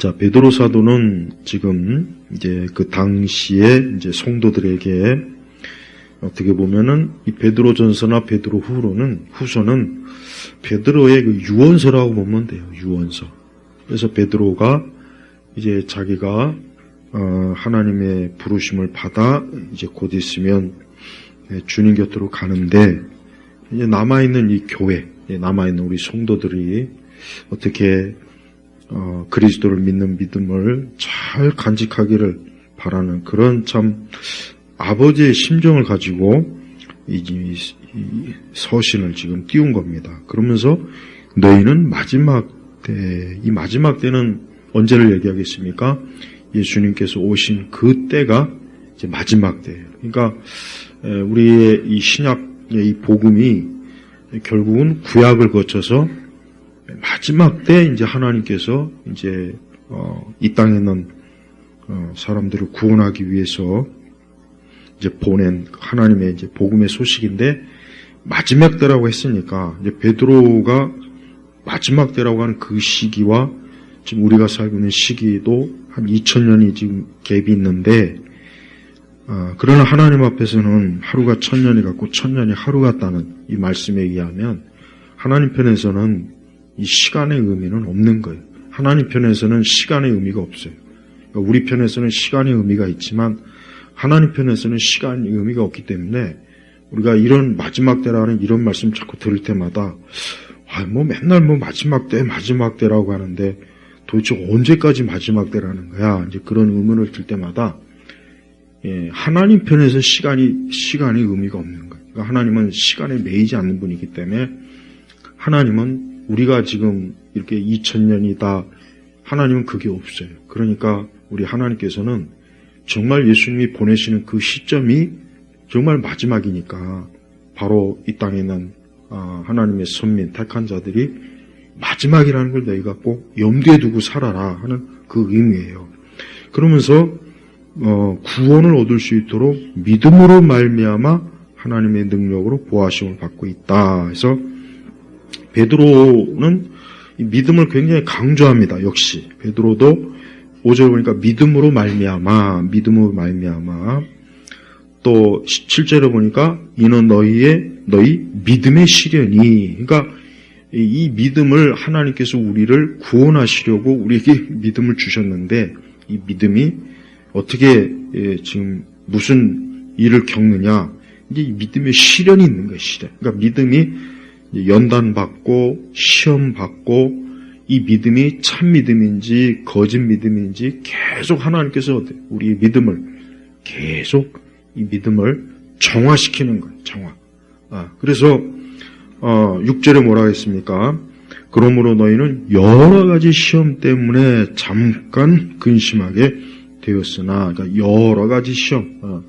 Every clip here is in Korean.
자, 베드로 사도는 지금 이제 그 당시에 이제 성도들에게 어떻게 보면은 이 베드로전서나 베드로 후서는 베드로의 그 유언서라고 보면 돼요. 유언서. 그래서 베드로가 이제 자기가 하나님의 부르심을 받아 이제 곧 있으면 주님 곁으로 가는데, 이제 남아있는 이 교회, 남아있는 우리 성도들이 어떻게 그리스도를 믿는 믿음을 잘 간직하기를 바라는 그런 참 아버지의 심정을 가지고 이 서신을 지금 띄운 겁니다. 그러면서 너희는 마지막 때, 이 마지막 때는 언제를 얘기하겠습니까? 예수님께서 오신 그 때가 이제 마지막 때예요. 그러니까 우리의 이 신약의 이 복음이 결국은 구약을 거쳐서 마지막 때 이제 하나님께서 이제 이 땅에 있는 사람들을 구원하기 위해서 이제 보낸 하나님의 이제 복음의 소식인데, 마지막 때라고 했으니까 이제 베드로가 마지막 때라고 하는 그 시기와 지금 우리가 살고 있는 시기도 한 2000년이 지금 갭이 있는데, 그러나 하나님 앞에서는 하루가 1000년이 같고 1000년이 하루 같다는 이 말씀에 의하면 하나님 편에서는 이 시간의 의미는 없는 거예요. 하나님 편에서는 시간의 의미가 없어요. 그러니까 우리 편에서는 시간의 의미가 있지만 하나님 편에서는 시간의 의미가 없기 때문에 우리가 이런 마지막 때라는 이런 말씀 자꾸 들을 때마다 맨날 마지막 때라고 하는데 도대체 언제까지 마지막 때라는 거야? 이제 그런 의문을 들 때마다 하나님 편에서 시간의 의미가 없는 거예요. 그러니까 하나님은 시간에 매이지 않는 분이기 때문에, 하나님은 우리가 지금 이렇게 2000년이다, 하나님은 그게 없어요. 그러니까 우리 하나님께서는 정말 예수님이 보내시는 그 시점이 정말 마지막이니까 바로 이 땅에 있는 하나님의 선민 택한 자들이 마지막이라는 걸 너희가 꼭 염두에 두고 살아라 하는 그 의미예요. 그러면서 구원을 얻을 수 있도록 믿음으로 말미암아 하나님의 능력으로 보호하심을 받고 있다. 그래서 베드로는 이 믿음을 굉장히 강조합니다. 역시 베드로도 5절 보니까 믿음으로 말미암아, 또 7절에 보니까 이는 너희 믿음의 시련이, 그러니까 이 믿음을 하나님께서 우리를 구원하시려고 우리에게 믿음을 주셨는데, 이 믿음이 어떻게 지금 무슨 일을 겪느냐, 이제 이 믿음의 시련이 있는 거예요. 시련. 그러니까 믿음이 연단받고 시험받고, 이 믿음이 참 믿음인지 거짓 믿음인지 계속 하나님께서 우리의 믿음을 계속 이 믿음을 정화시키는 거예요. 정화. 그래서 6절에 뭐라고 했습니까? 그러므로 너희는 여러 가지 시험 때문에 잠깐 근심하게 되었으나, 그러니까 여러 가지 시험.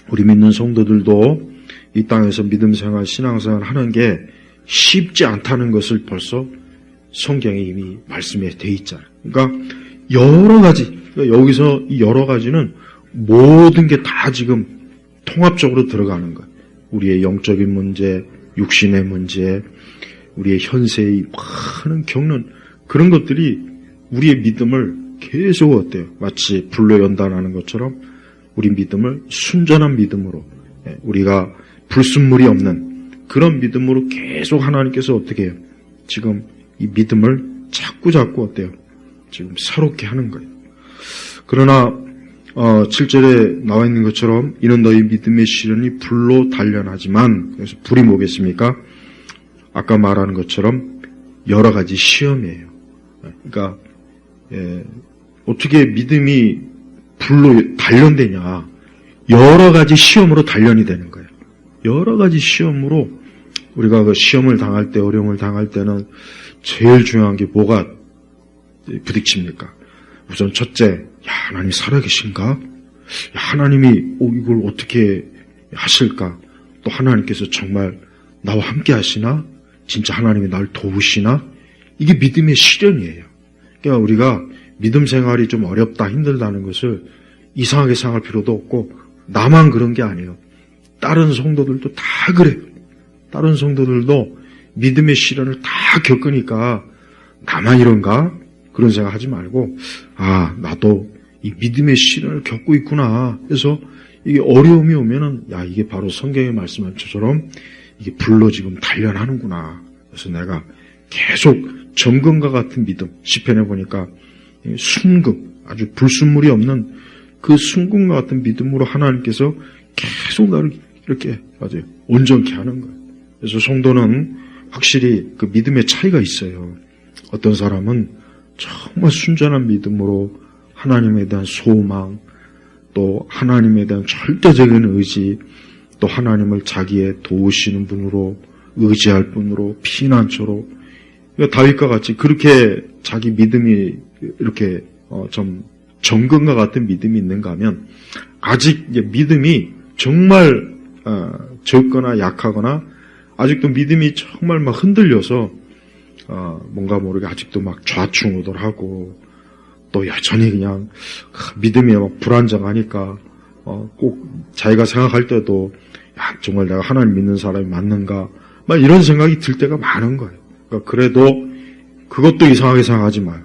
우리 믿는 성도들도 이 땅에서 믿음 생활, 신앙생활 하는 게 쉽지 않다는 것을 벌써 성경에 이미 말씀에 돼 있잖아요. 그러니까 여러 가지, 그러니까 여기서 이 여러 가지는 모든 게 다 지금 통합적으로 들어가는 거예요. 우리의 영적인 문제, 육신의 문제, 우리의 현세의 많은 겪는 그런 것들이 우리의 믿음을 계속 어때요? 마치 불로 연단하는 것처럼 우리 믿음을 순전한 믿음으로, 우리가 불순물이 없는 그런 믿음으로 계속 하나님께서 어떻게 해요? 지금 이 믿음을 자꾸 어때요? 지금 새롭게 하는 거예요. 그러나 7절에 나와 있는 것처럼 이는 너희 믿음의 시련이 불로 단련하지만, 그래서 불이 뭐겠습니까? 아까 말하는 것처럼 여러 가지 시험이에요. 그러니까 어떻게 믿음이 불로 단련되냐? 여러 가지 시험으로 단련이 되는 거예요. 여러 가지 시험으로 우리가 그 시험을 당할 때, 어려움을 당할 때는 제일 중요한 게 뭐가 부딪힙니까? 우선 첫째, 하나님이 살아계신가? 하나님이 이걸 어떻게 하실까? 또 하나님께서 정말 나와 함께 하시나? 진짜 하나님이 나를 도우시나? 이게 믿음의 시련이에요. 그러니까 우리가 믿음 생활이 좀 어렵다, 힘들다는 것을 이상하게 생각할 필요도 없고, 나만 그런 게 아니에요. 다른 성도들도 다 그래요. 다른 성도들도 믿음의 시련을 다 겪으니까 나만 이런가? 그런 생각 하지 말고, 아, 나도 이 믿음의 시련을 겪고 있구나. 그래서 이게 어려움이 오면은, 야, 이게 바로 성경에 말씀한 것처럼 이게 불로 지금 단련하는구나. 그래서 내가 계속 정금과 같은 믿음, 시편에 보니까 순금, 아주 불순물이 없는 그 순금과 같은 믿음으로 하나님께서 계속 나를 이렇게 맞아요, 온전케 하는 거예요. 그래서 성도는 확실히 그 믿음의 차이가 있어요. 어떤 사람은 정말 순전한 믿음으로 하나님에 대한 소망, 또 하나님에 대한 절대적인 의지, 또 하나님을 자기의 도우시는 분으로 의지할 분으로 피난처로, 그러니까 다윗과 같이 그렇게 자기 믿음이 이렇게 좀 정금과 같은 믿음이 있는가 하면 아직 믿음이 정말 적거나 약하거나 아직도 믿음이 정말 막 흔들려서 뭔가 모르게 아직도 막 좌충우돌하고 또 여전히 그냥 믿음이 막 불안정하니까 꼭 자기가 생각할 때도 야, 정말 내가 하나님 믿는 사람이 맞는가 막 이런 생각이 들 때가 많은 거예요. 그러니까 그래도 그것도 이상하게 생각하지 마요.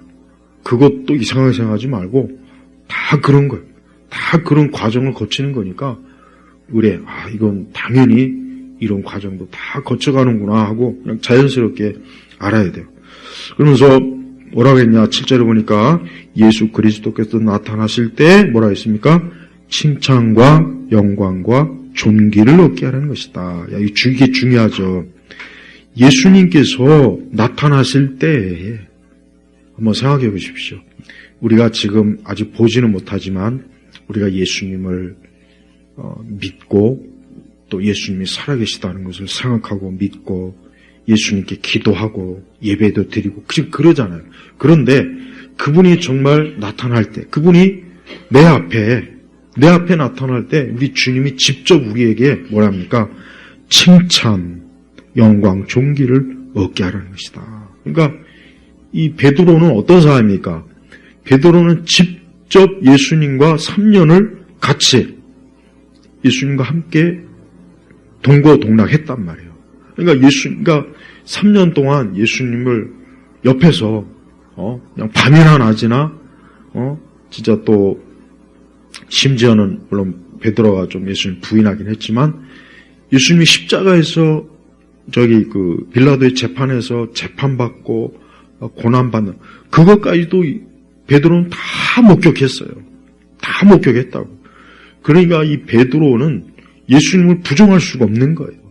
그것도 이상하게 생각하지 말고 다 그런 거예요. 다 그런 과정을 거치는 거니까 우리 이건 당연히 이런 과정도 다 거쳐가는구나 하고 그냥 자연스럽게 알아야 돼요. 그러면서 뭐라고 했냐? 7절에 보니까 예수 그리스도께서 나타나실 때 뭐라 했습니까? 칭찬과 영광과 존귀를 얻게 하는 것이다. 야, 이게 중요하죠. 예수님께서 나타나실 때 한번 생각해 보십시오. 우리가 지금 아직 보지는 못하지만 우리가 예수님을 믿고 또 예수님이 살아계시다는 것을 생각하고 믿고 예수님께 기도하고 예배도 드리고 지금 그러잖아요. 그런데 그분이 정말 나타날 때, 그분이 내 앞에 나타날 때 우리 주님이 직접 우리에게 뭐랍니까? 칭찬, 영광, 존귀를 얻게 하라는 것이다. 그러니까 이 베드로는 어떤 사람입니까? 베드로는 직접 예수님과 3년을 같이 예수님과 함께 동거동락했단 말이에요. 그러니까 그러니까 3년 동안 예수님을 옆에서 그냥 밤이나 낮이나 진짜 또 심지어는 물론 베드로가 좀 예수님 부인하긴 했지만 예수님이 십자가에서 저기 그 빌라도의 재판에서 재판받고 고난받는 그것까지도 베드로는 다 목격했어요. 다 목격했다고. 그러니까 이 베드로는 예수님을 부정할 수가 없는 거예요.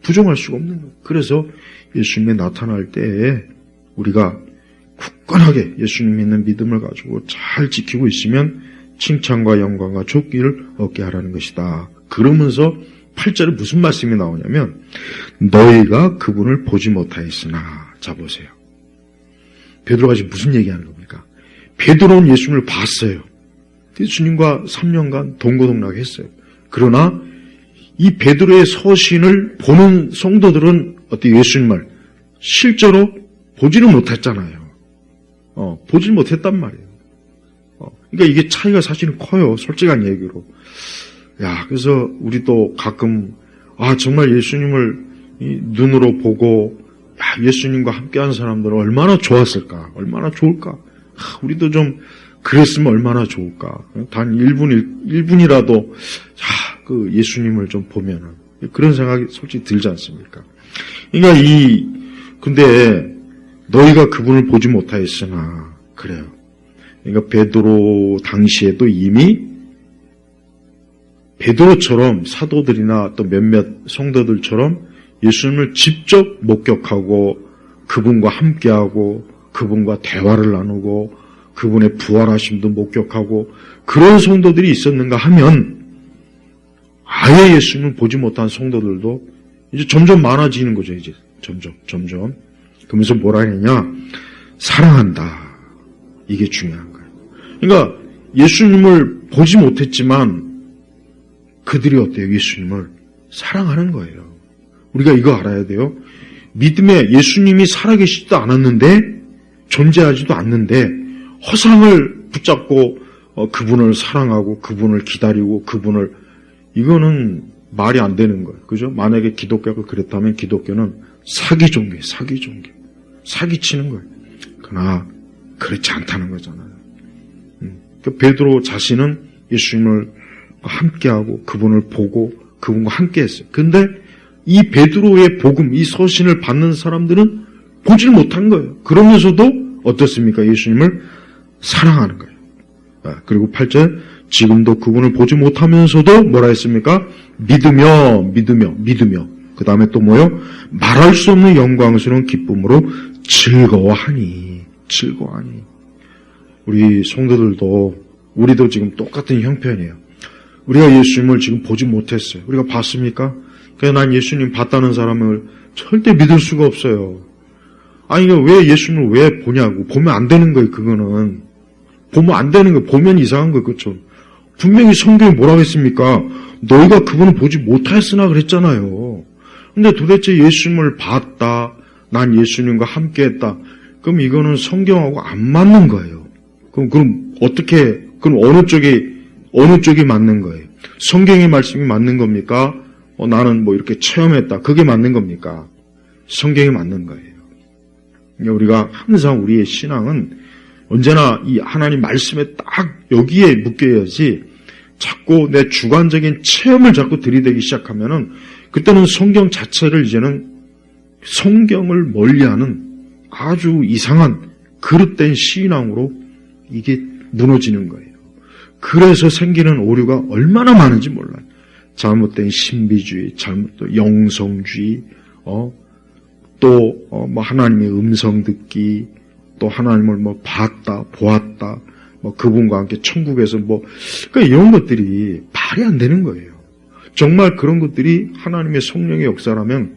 부정할 수가 없는 거예요. 그래서 예수님이 나타날 때에 우리가 굳건하게 예수님 믿는 믿음을 가지고 잘 지키고 있으면 칭찬과 영광과 존귀를 얻게 하라는 것이다. 그러면서 8절에 무슨 말씀이 나오냐면 너희가 그분을 보지 못하였으나. 자 보세요. 베드로가 지금 무슨 얘기하는 겁니까? 베드로는 예수님을 봤어요. 예수님과 3년간 동거동락했어요. 그러나 이 베드로의 서신을 보는 성도들은 어떻게 예수님을 실제로 보지는 못했잖아요. 보질 못했단 말이에요. 그러니까 이게 차이가 사실은 커요. 솔직한 얘기로. 야, 그래서 우리도 가끔 정말 예수님을 눈으로 보고 예수님과 함께한 사람들은 얼마나 좋았을까, 얼마나 좋을까. 우리도 좀 그랬으면 얼마나 좋을까. 단 1분이라도 그 예수님을 좀 보면은 그런 생각이 솔직히 들지 않습니까? 그러니까 근데 너희가 그분을 보지 못하였으나 그래요. 그러니까 베드로 당시에도 이미 베드로처럼 사도들이나 또 몇몇 성도들처럼 예수님을 직접 목격하고 그분과 함께하고 그분과 대화를 나누고 그분의 부활하심도 목격하고 그런 성도들이 있었는가 하면 아예 예수님을 보지 못한 성도들도 이제 점점 많아지는 거죠. 이제 점점. 그러면서 뭐라 했냐? 사랑한다. 이게 중요한 거예요. 그러니까 예수님을 보지 못했지만 그들이 어때요? 예수님을 사랑하는 거예요. 우리가 이거 알아야 돼요. 믿음에 예수님이 살아계시지도 않았는데 존재하지도 않는데 허상을 붙잡고 그분을 사랑하고 그분을 기다리고 이거는 말이 안 되는 거예요. 그죠? 만약에 기독교가 그랬다면 기독교는 사기 종교예요. 사기치는 거예요. 그러나 그렇지 않다는 거잖아요. 베드로 자신은 예수님을 함께하고 그분을 보고 그분과 함께했어요. 근데 이 베드로의 복음, 이 서신을 받는 사람들은 보질 못한 거예요. 그러면서도 어떻습니까? 예수님을 사랑하는 거예요. 그리고 8절, 지금도 그분을 보지 못하면서도 뭐라 했습니까? 믿으며. 그 다음에 또 뭐요? 말할 수 없는 영광스러운 기쁨으로 즐거워하니. 우리 성도들도, 우리도 지금 똑같은 형편이에요. 우리가 예수님을 지금 보지 못했어요. 우리가 봤습니까? 그래서 난 예수님 봤다는 사람을 절대 믿을 수가 없어요. 아니, 왜 예수님을 왜 보냐고. 보면 안 되는 거예요, 그거는. 보면 안 되는 거예요. 보면 이상한 거예요, 그렇죠? 분명히 성경이 뭐라고 했습니까? 너희가 그분을 보지 못하였으나 그랬잖아요. 근데 도대체 예수님을 봤다, 난 예수님과 함께했다. 그럼 이거는 성경하고 안 맞는 거예요. 그럼 어떻게, 그럼 어느 쪽이 맞는 거예요? 성경의 말씀이 맞는 겁니까? 나는 뭐 이렇게 체험했다. 그게 맞는 겁니까? 성경이 맞는 거예요. 우리가 항상 우리의 신앙은 언제나 이 하나님 말씀에 딱 여기에 묶여야지 자꾸 내 주관적인 체험을 자꾸 들이대기 시작하면은 그때는 성경 자체를 이제는 성경을 멀리하는 아주 이상한 그릇된 신앙으로 이게 무너지는 거예요. 그래서 생기는 오류가 얼마나 많은지 몰라요. 잘못된 신비주의, 잘못된 영성주의, 또 뭐 하나님의 음성 듣기, 또 하나님을 뭐 봤다, 보았다, 뭐 그분과 함께 천국에서 그러니까 이런 것들이 말이 안 되는 거예요. 정말 그런 것들이 하나님의 성령의 역사라면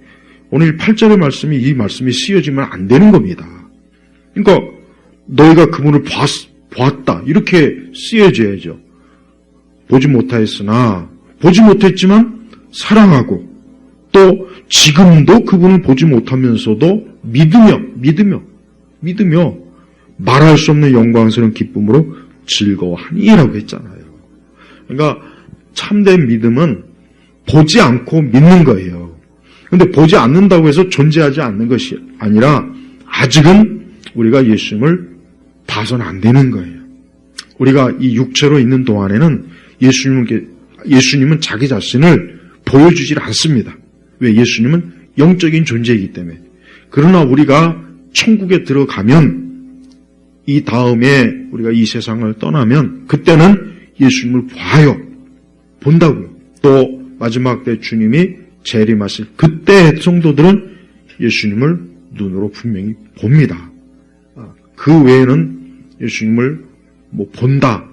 오늘 8절의 말씀이 이 말씀이 쓰여지면 안 되는 겁니다. 그러니까 너희가 그분을 보았다 이렇게 쓰여져야죠. 보지 못하였으나 보지 못했지만 사랑하고 또 지금도 그분을 보지 못하면서도 믿으며 말할 수 없는 영광스러운 기쁨으로 즐거워하니라고 했잖아요. 그러니까 참된 믿음은 보지 않고 믿는 거예요. 그런데 보지 않는다고 해서 존재하지 않는 것이 아니라 아직은 우리가 예수님을 봐서는 안 되는 거예요. 우리가 이 육체로 있는 동안에는 예수님은 자기 자신을 보여주질 않습니다. 왜? 예수님은 영적인 존재이기 때문에. 그러나 우리가 천국에 들어가면 이 다음에 우리가 이 세상을 떠나면 그때는 예수님을 본다고요. 또 마지막 때 주님이 재림하실 그때 성도들은 예수님을 눈으로 분명히 봅니다. 그 외에는 예수님을 본다.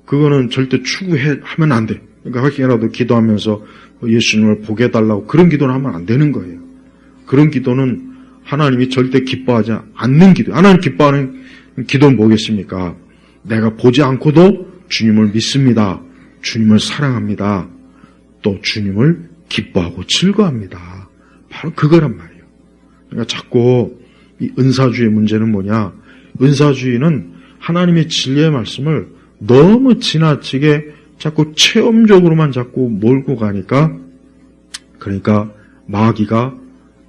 그거는 절대 추구하면 안 돼. 그러니까 혹시라도 기도하면서 예수님을 보게 해달라고 그런 기도를 하면 안 되는 거예요. 그런 기도는 하나님이 절대 기뻐하지 않는 기도. 하나님 기뻐하는 기도는 뭐겠습니까? 내가 보지 않고도 주님을 믿습니다. 주님을 사랑합니다. 또 주님을 기뻐하고 즐거워합니다. 바로 그거란 말이에요. 그러니까 자꾸 이 은사주의 문제는 뭐냐? 은사주의는 하나님의 진리의 말씀을 너무 지나치게 자꾸 체험적으로만 자꾸 몰고 가니까 그러니까 마귀가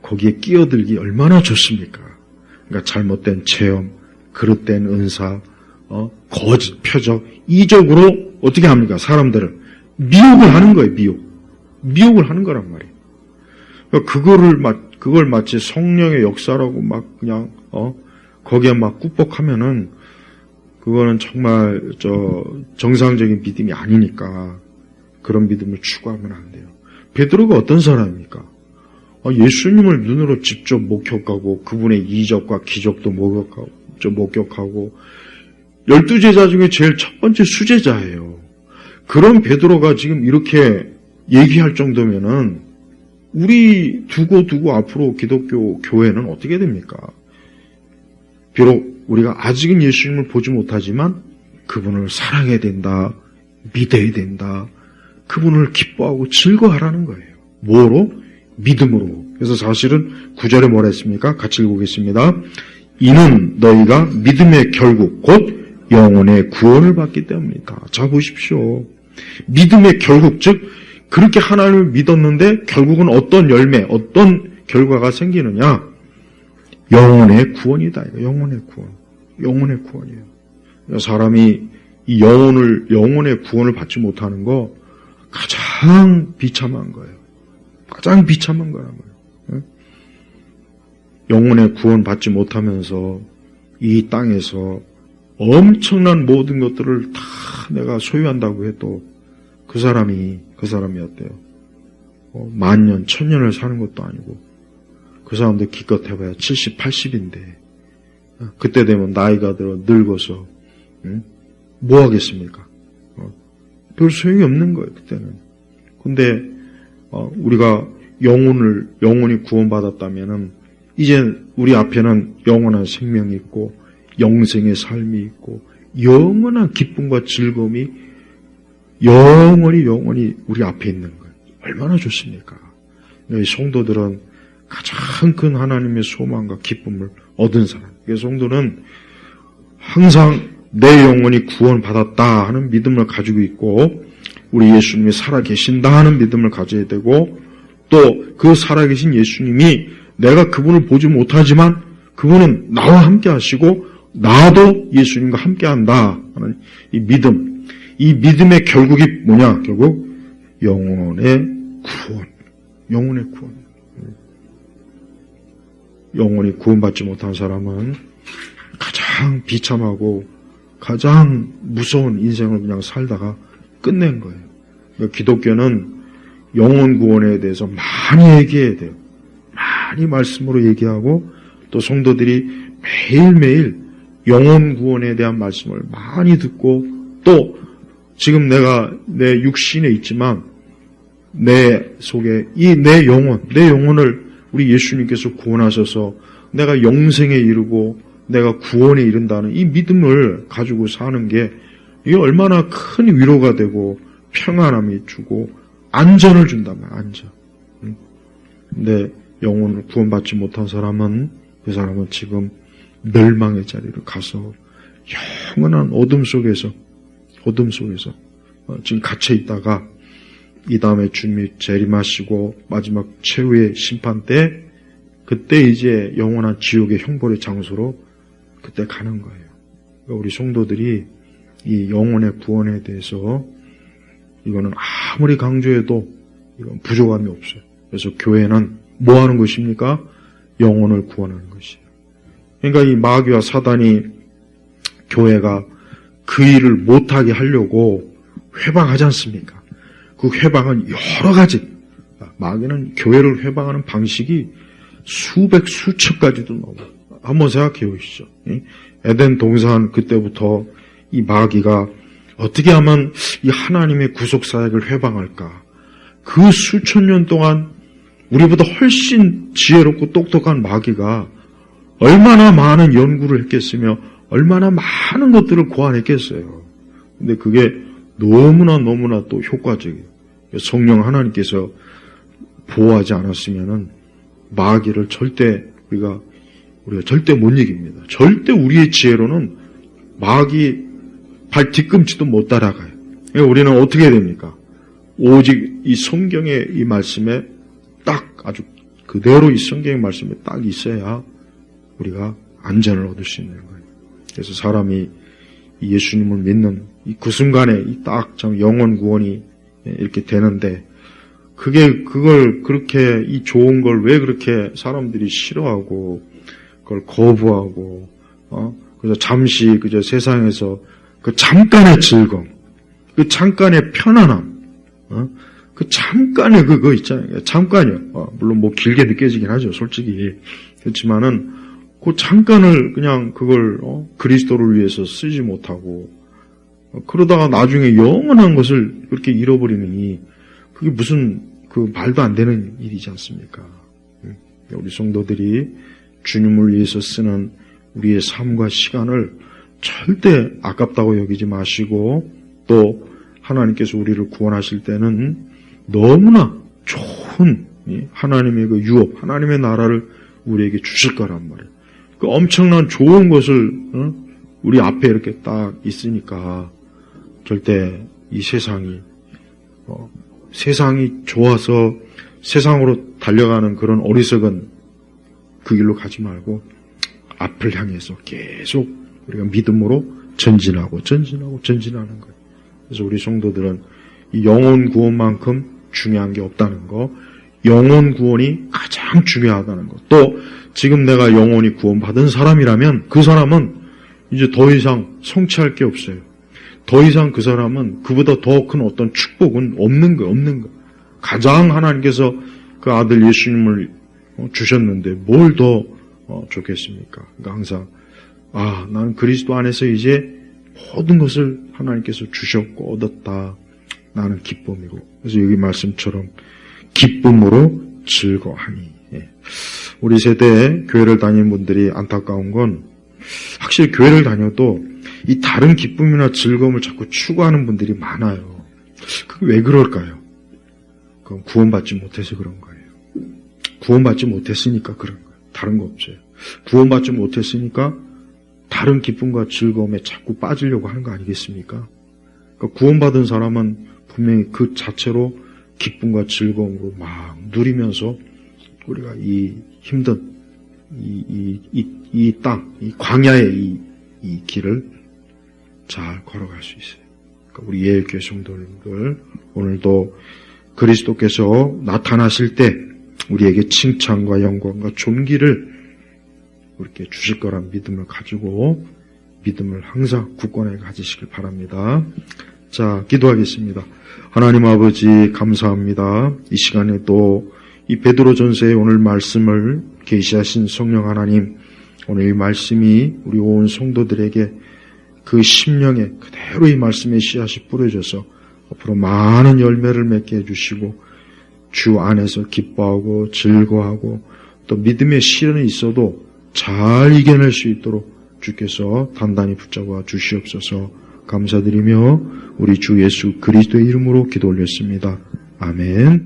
거기에 끼어들기 얼마나 좋습니까? 그러니까 잘못된 체험, 그릇된 은사, 거짓, 표적, 이적으로 어떻게 합니까? 사람들을 미혹을 하는 거예요. 미혹을 하는 거란 말이에요. 그러니까 그걸 마치 성령의 역사라고 막 그냥 거기에 막 꾹뻑하면은 그거는 정말 정상적인 믿음이 아니니까 그런 믿음을 추구하면 안 돼요. 베드로가 어떤 사람입니까? 예수님을 눈으로 직접 목격하고 그분의 이적과 기적도 목격하고 12제자 중에 제일 첫 번째 수제자예요. 그런 베드로가 지금 이렇게 얘기할 정도면은 우리 두고 앞으로 기독교 교회는 어떻게 됩니까? 비록 우리가 아직은 예수님을 보지 못하지만 그분을 사랑해야 된다, 믿어야 된다, 그분을 기뻐하고 즐거워하라는 거예요. 뭐로? 믿음으로. 그래서 사실은 9절에 뭐라 했습니까? 같이 읽어보겠습니다. 이는 너희가 믿음의 결국 곧 영혼의 구원을 받기 때문이다. 자 보십시오. 믿음의 결국, 즉 그렇게 하나님을 믿었는데 결국은 어떤 열매, 어떤 결과가 생기느냐? 영혼의 구원이다. 영혼의 구원. 영혼의 구원이에요. 사람이 이 영혼의 구원을 받지 못하는 거 가장 비참한 거예요. 가장 비참한 거란 말이에요. 영혼의 구원 받지 못하면서 이 땅에서 엄청난 모든 것들을 다 내가 소유한다고 해도 그 사람이 어때요? 만년, 천년을 사는 것도 아니고 그 사람들 기껏 해봐야 70, 80인데 그때 되면 나이가 들어 늙어서 뭐 하겠습니까? 별 소용이 없는 거예요, 그때는. 근데 우리가 영혼이 구원받았다면은 이제 우리 앞에는 영원한 생명이 있고 영생의 삶이 있고 영원한 기쁨과 즐거움이 영원히 우리 앞에 있는 거예요. 얼마나 좋습니까? 이 성도들은 가장 큰 하나님의 소망과 기쁨을 얻은 사람. 이 성도는 항상 내 영혼이 구원받았다 하는 믿음을 가지고 있고 우리 예수님이 살아계신다 하는 믿음을 가져야 되고 또 그 살아계신 예수님이 내가 그분을 보지 못하지만 그분은 나와 함께 하시고 나도 예수님과 함께 한다 하는 이 믿음. 이 믿음의 결국이 뭐냐? 결국 영혼의 구원. 영혼의 구원. 영혼이 구원받지 못한 사람은 가장 비참하고 가장 무서운 인생을 그냥 살다가 끝낸 거예요. 기독교는 영혼 구원에 대해서 많이 얘기해야 돼요. 많이 말씀으로 얘기하고 또 성도들이 매일매일 영혼 구원에 대한 말씀을 많이 듣고 또 지금 내가 내 육신에 있지만 내 속에 내 영혼을 우리 예수님께서 구원하셔서 내가 영생에 이르고 내가 구원에 이른다는 이 믿음을 가지고 사는 게 이게 얼마나 큰 위로가 되고 평안함이 주고 안전을 준단 말이야, 안전. 근데 영혼을 구원받지 못한 사람은 그 사람은 지금 멸망의 자리로 가서 영원한 어둠 속에서 지금 갇혀 있다가 이 다음에 주님이 재림하시고 마지막 최후의 심판 때 그때 이제 영원한 지옥의 형벌의 장소로 그때 가는 거예요. 그러니까 우리 성도들이 이 영혼의 구원에 대해서 이거는 아무리 강조해도 이건 부족함이 없어요. 그래서 교회는 뭐 하는 것입니까? 영혼을 구원하는 것이에요. 그러니까 이 마귀와 사단이 교회가 그 일을 못하게 하려고 회방하지 않습니까? 그 회방은 여러 가지. 마귀는 교회를 회방하는 방식이 수백, 수천 가지도 넘어요. 한번 생각해 보시죠. 에덴 동산 그때부터 이 마귀가 어떻게 하면 이 하나님의 구속 사역을 회방할까? 그 수천 년 동안 우리보다 훨씬 지혜롭고 똑똑한 마귀가 얼마나 많은 연구를 했겠으며 얼마나 많은 것들을 고안했겠어요. 근데 그게 너무나 또 효과적이에요. 성령 하나님께서 보호하지 않았으면은 마귀를 절대 우리가 절대 못 이깁니다. 절대 우리의 지혜로는 마귀 발 뒤꿈치도 못 따라가요. 그러니까 우리는 어떻게 해야 됩니까? 오직 이 성경의 이 말씀에 딱 아주 그대로 이 성경의 말씀에 딱 있어야 우리가 안전을 얻을 수 있는 거예요. 그래서 사람이 이 예수님을 믿는 그 순간에 딱 영혼 구원이 이렇게 되는데 그걸 그렇게 이 좋은 걸 왜 그렇게 사람들이 싫어하고 그걸 거부하고 그래서 잠시 그저 세상에서 그 잠깐의 즐거움, 그 잠깐의 편안함, 그 잠깐의 그거 있잖아요. 잠깐이요. 물론 뭐 길게 느껴지긴 하죠, 솔직히. 그렇지만은 그 잠깐을 그냥 그걸 그리스도를 위해서 쓰지 못하고 그러다가 나중에 영원한 것을 그렇게 잃어버리느니 그게 무슨 그 말도 안 되는 일이지 않습니까? 우리 성도들이 주님을 위해서 쓰는 우리의 삶과 시간을 절대 아깝다고 여기지 마시고 또 하나님께서 우리를 구원하실 때는 너무나 좋은 하나님의 그 유업, 하나님의 나라를 우리에게 주실 거란 말이에요. 그 엄청난 좋은 것을 우리 앞에 이렇게 딱 있으니까 절대 이 세상이 좋아서 세상으로 달려가는 그런 어리석은 그 길로 가지 말고 앞을 향해서 계속 우리가 믿음으로 전진하는 거예요. 그래서 우리 성도들은 이 영혼 구원만큼 중요한 게 없다는 거, 영혼 구원이 가장 중요하다는 것. 또 지금 내가 영혼이 구원받은 사람이라면 그 사람은 이제 더 이상 성취할 게 없어요. 더 이상 그 사람은 그보다 더 큰 어떤 축복은 없는 거예요. 가장 하나님께서 그 아들 예수님을 주셨는데 뭘 더 좋겠습니까? 그러니까 항상 나는 그리스도 안에서 이제 모든 것을 하나님께서 주셨고 얻었다. 나는 기쁨이고. 그래서 여기 말씀처럼 기쁨으로 즐거워하니. 우리 세대에 교회를 다니는 분들이 안타까운 건 확실히 교회를 다녀도 이 다른 기쁨이나 즐거움을 자꾸 추구하는 분들이 많아요. 그게 왜 그럴까요? 그건 구원받지 못해서 그런 거예요. 구원받지 못했으니까 그런 거예요. 다른 거 없어요. 구원받지 못했으니까 다른 기쁨과 즐거움에 자꾸 빠지려고 하는 거 아니겠습니까? 그러니까 구원받은 사람은 분명히 그 자체로 기쁨과 즐거움으로 막 누리면서 우리가 이 힘든 이 땅, 이 광야의 이 길을 잘 걸어갈 수 있어요. 그러니까 우리 예일교회 성도님들 오늘도 그리스도께서 나타나실 때 우리에게 칭찬과 영광과 존귀를 우리께 주실 거란 믿음을 가지고 믿음을 항상 굳건하게 가지시길 바랍니다. 자, 기도하겠습니다. 하나님 아버지 감사합니다. 이 시간에 또 이 베드로전서의 오늘 말씀을 계시하신 성령 하나님, 오늘 이 말씀이 우리 온 성도들에게 그 심령에 그대로 이 말씀의 씨앗이 뿌려져서 앞으로 많은 열매를 맺게 해주시고 주 안에서 기뻐하고 즐거워하고 또 믿음의 시련이 있어도 잘 이겨낼 수 있도록 주께서 단단히 붙잡아 주시옵소서. 감사드리며 우리 주 예수 그리스도의 이름으로 기도 올렸습니다. 아멘.